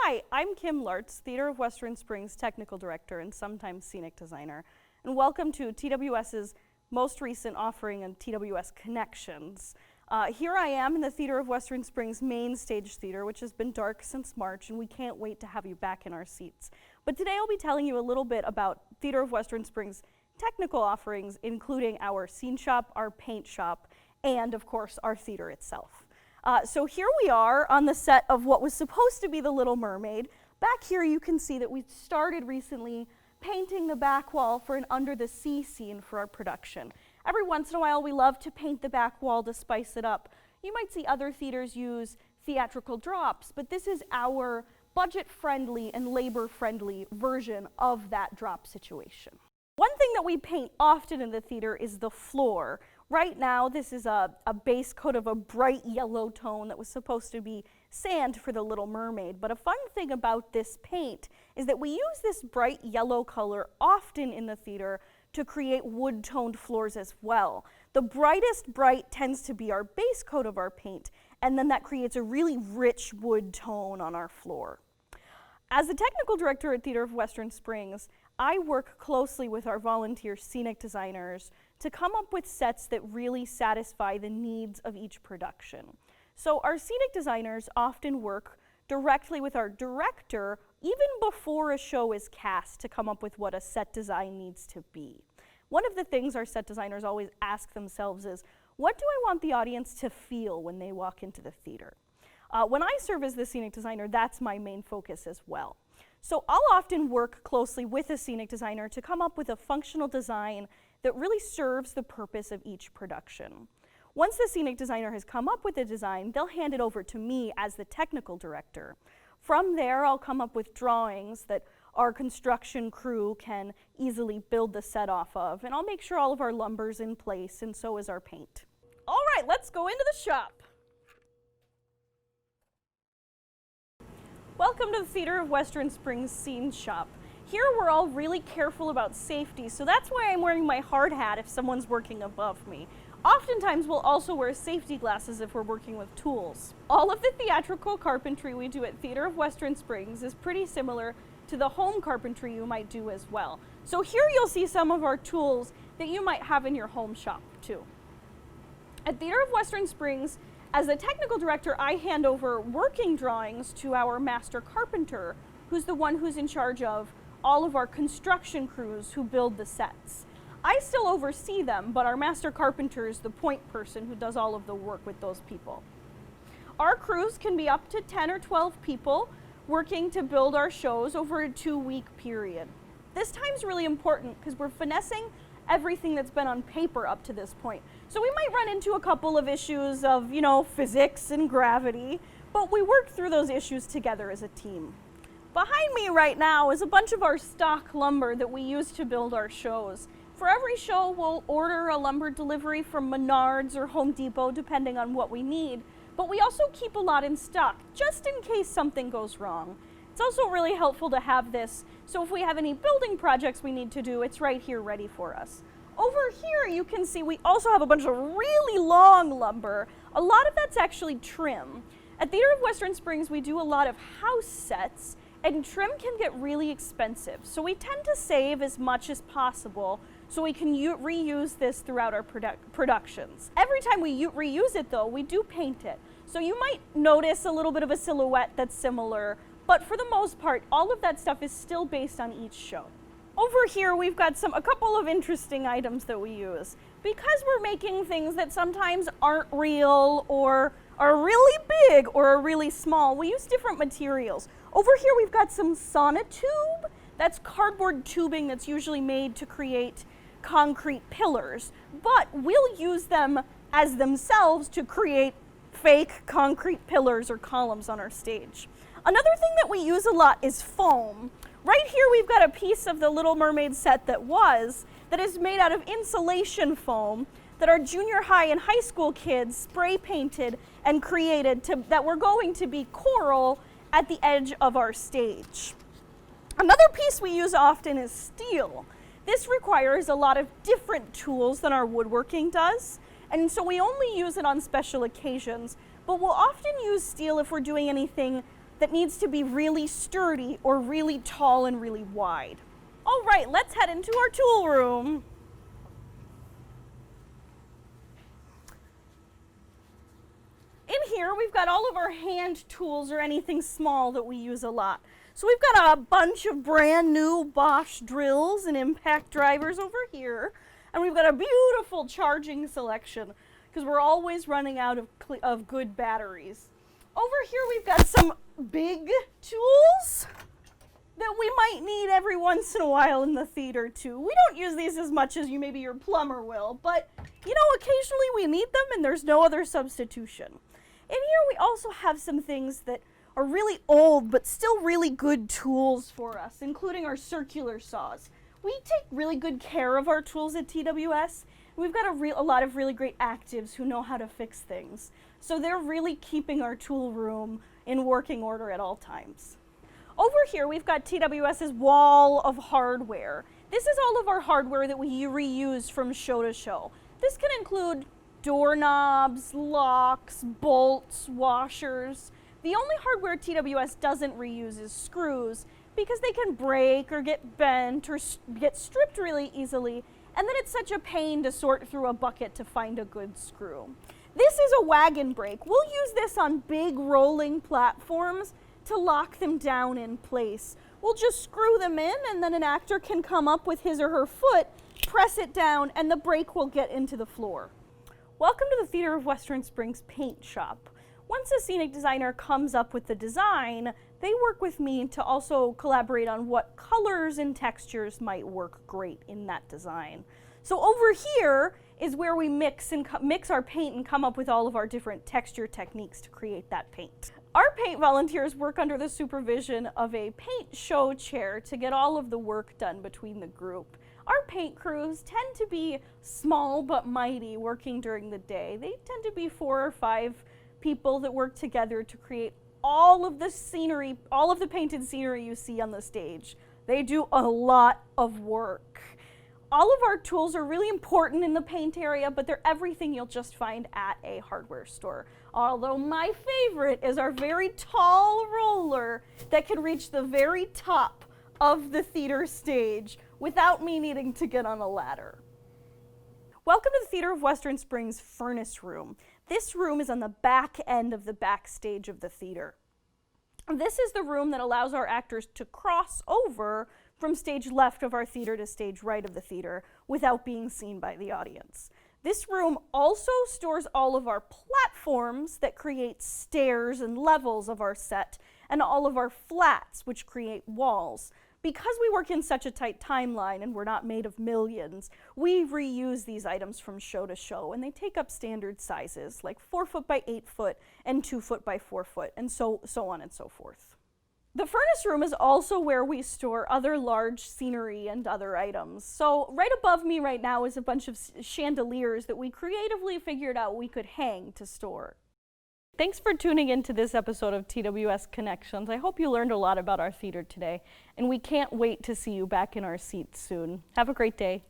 Hi, I'm Kim Lartz, Theater of Western Springs Technical Director and sometimes Scenic Designer, and welcome to TWS's most recent offering on TWS Connections. Here I am in the Theater of Western Springs main stage theater, which has been dark since March, and we can't wait to have you back in our seats. But today I'll be telling you a little bit about Theater of Western Springs technical offerings, including our scene shop, our paint shop, and of course our theater itself. So here we are on the set of what was supposed to be The Little Mermaid. Back here you can see that we started recently painting the back wall for an under the sea scene for our production. Every once in a while we love to paint the back wall to spice it up. You might see other theaters use theatrical drops, but this is our budget-friendly and labor-friendly version of that drop situation. One thing that we paint often in the theater is the floor. Right now, this is a base coat of a bright yellow tone that was supposed to be sand for The Little Mermaid. But a fun thing about this paint is that we use this bright yellow color often in the theater to create wood-toned floors as well. The brightest bright tends to be our base coat of our paint, and then that creates a really rich wood tone on our floor. As the technical director at Theater of Western Springs, I work closely with our volunteer scenic designers to come up with sets that really satisfy the needs of each production. So our scenic designers often work directly with our director even before a show is cast to come up with what a set design needs to be. One of the things our set designers always ask themselves is, what do I want the audience to feel when they walk into the theater? When I serve as the scenic designer, that's my main focus as well. So I'll often work closely with a scenic designer to come up with a functional design that really serves the purpose of each production. Once the scenic designer has come up with a design, they'll hand it over to me as the technical director. From there, I'll come up with drawings that our construction crew can easily build the set off of, and I'll make sure all of our lumber's in place, and so is our paint. All right, let's go into the shop. Welcome to the Theater of Western Springs Scene Shop. Here we're all really careful about safety, so that's why I'm wearing my hard hat if someone's working above me. Oftentimes we'll also wear safety glasses if we're working with tools. All of the theatrical carpentry we do at Theater of Western Springs is pretty similar to the home carpentry you might do as well. So here you'll see some of our tools that you might have in your home shop too. At Theater of Western Springs, as the technical director, I hand over working drawings to our master carpenter, who's the one who's in charge of all of our construction crews who build the sets. I still oversee them, but our master carpenter is the point person who does all of the work with those people. Our crews can be up to 10 or 12 people working to build our shows over a 2-week period. This time's really important because we're finessing everything that's been on paper up to this point. So we might run into a couple of issues of, physics and gravity, but we work through those issues together as a team. Behind me right now is a bunch of our stock lumber that we use to build our shows. For every show, we'll order a lumber delivery from Menards or Home Depot, depending on what we need, but we also keep a lot in stock, just in case something goes wrong. It's also really helpful to have this, so if we have any building projects we need to do, it's right here ready for us. Over here you can see we also have a bunch of really long lumber. A lot of that's actually trim. At Theater of Western Springs we do a lot of house sets, and trim can get really expensive. So we tend to save as much as possible so we can reuse this throughout our productions. Every time we reuse it though, we do paint it. So you might notice a little bit of a silhouette that's similar, but for the most part, all of that stuff is still based on each show. Over here, we've got a couple of interesting items that we use. Because we're making things that sometimes aren't real or are really big or are really small, we use different materials. Over here, we've got some sonotube. That's cardboard tubing that's usually made to create concrete pillars, but we'll use them as themselves to create fake concrete pillars or columns on our stage. Another thing that we use a lot is foam. Right here we've got a piece of the Little Mermaid set that is made out of insulation foam that our junior high and high school kids spray painted and created that we're going to be coral at the edge of our stage. Another piece we use often is steel. This requires a lot of different tools than our woodworking does, and so we only use it on special occasions, but we'll often use steel if we're doing anything that needs to be really sturdy or really tall and really wide. All right, let's head into our tool room. In here, we've got all of our hand tools or anything small that we use a lot. So we've got a bunch of brand new Bosch drills and impact drivers over here. And we've got a beautiful charging selection because we're always running out of good batteries. Over here, we've got some big tools that we might need every once in a while in the theater too. We don't use these as much as maybe your plumber will, but you know, occasionally we need them and there's no other substitution. In here we also have some things that are really old but still really good tools for us, including our circular saws. We take really good care of our tools at TWS. We've got a lot of really great actives who know how to fix things. So they're really keeping our tool room in working order at all times. Over here we've got TWS's wall of hardware. This is all of our hardware that we reuse from show to show. This can include doorknobs, locks, bolts, washers. The only hardware TWS doesn't reuse is screws because they can break or get bent or get stripped really easily, and then it's such a pain to sort through a bucket to find a good screw. This is a wagon brake. We'll use this on big rolling platforms to lock them down in place. We'll just screw them in and then an actor can come up with his or her foot, press it down, and the brake will get into the floor. Welcome to the Theater of Western Springs paint shop. Once a scenic designer comes up with the design, they work with me to also collaborate on what colors and textures might work great in that design. So over here is where we mix our paint and come up with all of our different texture techniques to create that paint. Our paint volunteers work under the supervision of a paint show chair to get all of the work done between the group. Our paint crews tend to be small but mighty working during the day. They tend to be 4 or 5 people that work together to create all of the scenery, all of the painted scenery you see on the stage. They do a lot of work. All of our tools are really important in the paint area, but they're everything you'll just find at a hardware store. Although my favorite is our very tall roller that can reach the very top of the theater stage without me needing to get on a ladder. Welcome to the Theater of Western Springs furnace room. This room is on the back end of the backstage of the theater. This is the room that allows our actors to cross over from stage left of our theater to stage right of the theater without being seen by the audience. This room also stores all of our platforms that create stairs and levels of our set, and all of our flats, which create walls. Because we work in such a tight timeline and we're not made of millions, we reuse these items from show to show, and they take up standard sizes like 4 foot by 8 foot and 2 foot by 4 foot, and so on and so forth. The furnace room is also where we store other large scenery and other items. So right above me right now is a bunch of chandeliers that we creatively figured out we could hang to store. Thanks for tuning in to this episode of TWS Connections. I hope you learned a lot about our theater today, and we can't wait to see you back in our seats soon. Have a great day.